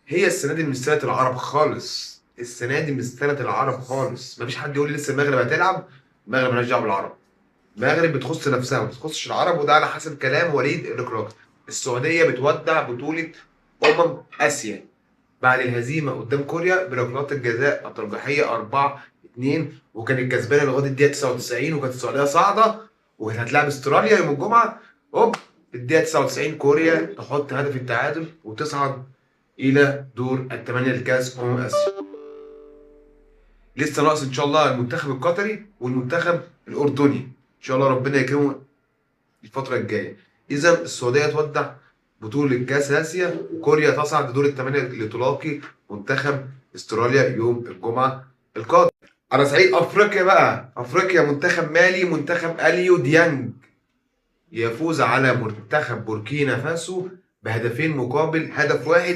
هي السنه دي مش سنه العرب خالص، السنه دي مش سنه العرب خالص. مفيش حد يقول لي لسه المغرب هتلعب. المغرب مالهاش دعوه بالعرب. المغرب بتخص نفسها ما بتخصش العرب، وده على حسب كلام وليد الركراكي. السعوديه بتودع بطوله اسيا بعد الهزيمه قدام كوريا بركلات الجزاء الترجيحيه 4-2، وكانت كسبانه لغايه الدقيقه 99، وكانت السعوديه صاعده وكانت هتلاعب استراليا يوم الجمعه. هوب، في الدقيقه 99 كوريا تحط هدف التعادل وتصعد الى دور الثمانيه لكاس اسيا. لسه ناقص ان شاء الله المنتخب القطري والمنتخب الاردني، ان شاء الله ربنا يكرمه الفتره الجايه. اذا السعوديه تودع بطوله كاس اسيا، وكوريا تصعد لدور الثمانيه لتلاقي منتخب استراليا يوم الجمعه القادم. على صعيد افريقيا بقى، افريقيا منتخب مالي، منتخب اليو ديانج يفوز على منتخب بوركينا فاسو بهدفين مقابل هدف واحد